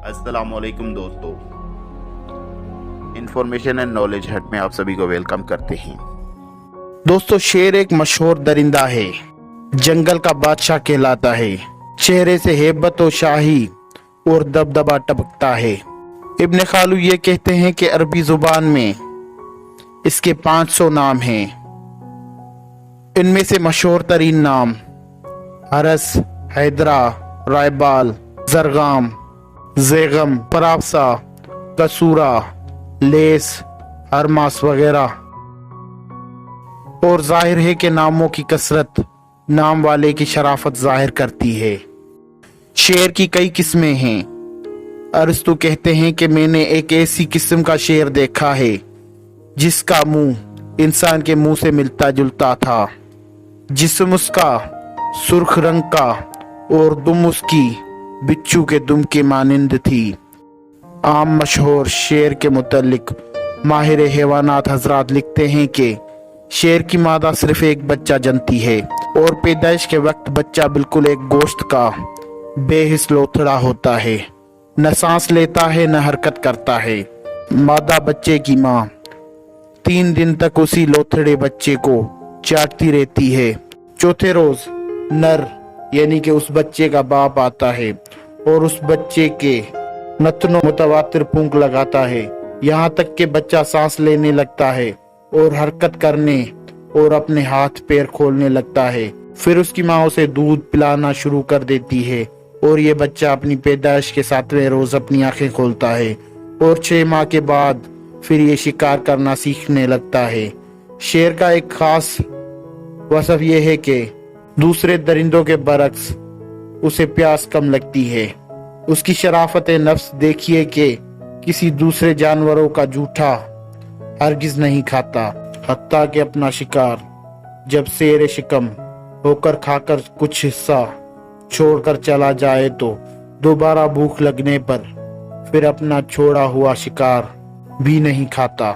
अस्सलाम वालेकुम दोस्तों, इंफॉर्मेशन एंड नॉलेज हट में आप सभी को वेलकम करते हैं। दोस्तों, शेर एक मशहूर दरिंदा है, जंगल का बादशाह कहलाता है। चेहरे से हेबत और शाही और दबदबा टपकता है। इब्न खालू ये कहते हैं कि अरबी जुबान में इसके 500 नाम हैं। इनमें से मशहूर तरीन नाम हरस, हैदरा, रायबाल, जरगाम, ज़ेगम, पराबसा, कसूरा, लेस, हरमास वगैरह। और जाहिर है कि नामों की कसरत नाम वाले की शराफत जाहिर करती है। शेर की कई किस्में हैं। अरस्तु कहते हैं कि मैंने एक ऐसी किस्म का शेर देखा है जिसका मुंह इंसान के मुंह से मिलता जुलता था, जिस्म उसका सुर्ख रंग का और दुम उसकी बिच्छू के दुम के मानिंद थी। आम मशहूर शेर के मुतल्लिक माहिर हैवानात हजरात लिखते हैं कि शेर की मादा सिर्फ एक बच्चा जनती है और पैदाइश के वक्त बच्चा बिल्कुल एक गोश्त का बेहिस लोथड़ा होता है, न सांस लेता है न हरकत करता है। मादा बच्चे की माँ 3 दिन तक उसी लोथड़े बच्चे को चाटती रहती है। चौथे रोज नर यानी कि उस बच्चे का बाप आता है और उस बच्चे के नथनों मुतवातिर फूंक लगाता है, यहाँ तक कि बच्चा सांस लेने लगता है और हरकत करने और अपने हाथ पैर खोलने लगता है। फिर उसकी माँ उसे दूध पिलाना शुरू कर देती है और ये बच्चा अपनी पैदाइश के 7वें रोज अपनी आंखें खोलता है और 6 माह के बाद फिर ये शिकार करना सीखने लगता है। शेर का एक खास वसफ ये है कि दूसरे दरिंदों के बरक्स उसे प्यास कम लगती है। उसकी शराफत नफ्स देखिए कि किसी दूसरे जानवरों का जूठा हरगिज नहीं खाता, हत्ता कि अपना शिकार जब शेर शिकम होकर खाकर कुछ हिस्सा छोड़कर चला जाए तो दोबारा भूख लगने पर फिर अपना छोड़ा हुआ शिकार भी नहीं खाता।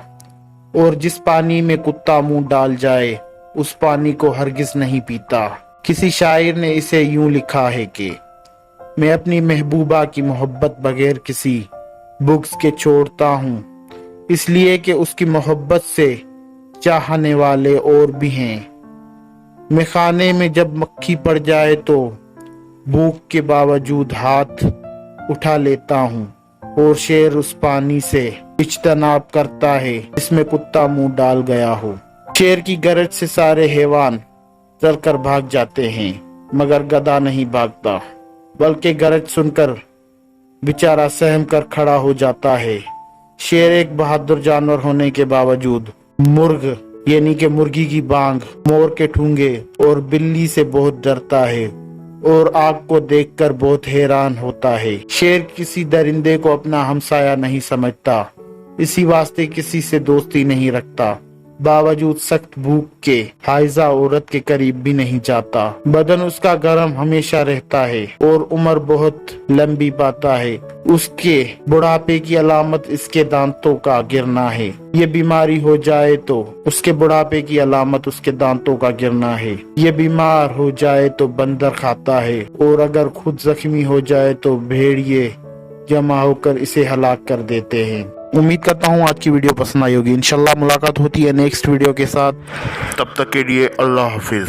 और जिस पानी में कुत्ता मुंह डाल जाए उस पानी को हरगिज नहीं पीता। किसी शायर ने इसे यूं लिखा है कि मैं अपनी महबूबा की मोहब्बत बगैर किसी बुग्स के छोड़ता हूँ, इसलिए कि उसकी मोहब्बत से चाहने वाले और भी हैं। मैं खाने में जब मक्खी पड़ जाए तो भूख के बावजूद हाथ उठा लेता हूँ और शेर उस पानी से इज्तनाब करता है जिसमें कुत्ता मुंह डाल गया हो। शेर की गरज से सारे हैवान चलकर भाग जाते हैं, मगर गधा नहीं भागता, बल्कि गरज सुनकर बेचारा सहम कर खड़ा हो जाता है। शेर एक बहादुर जानवर होने के बावजूद मुर्ग यानी कि मुर्गी की बांग, मोर के ठूंगे और बिल्ली से बहुत डरता है और आग को देखकर बहुत हैरान होता है। शेर किसी दरिंदे को अपना हमसाया नहीं समझता, इसी वास्ते किसी से दोस्ती नहीं रखता। बावजूद सख्त भूख के हाइजा औरत के करीब भी नहीं जाता। बदन उसका गर्म हमेशा रहता है और उम्र बहुत लंबी पाता है। उसके बुढ़ापे की अलामत इसके दांतों का गिरना है। ये बीमारी हो जाए तो उसके बुढ़ापे की अलामत उसके दांतों का गिरना है। ये बीमार हो जाए तो बंदर खाता है और अगर खुद जख्मी हो जाए तो भेड़िए जमा होकर इसे हलाक कर देते हैं। उम्मीद करता हूँ आज की वीडियो पसंद आई होगी। इंशाल्लाह मुलाकात होती है नेक्स्ट वीडियो के साथ। तब तक के लिए अल्लाह हाफिज।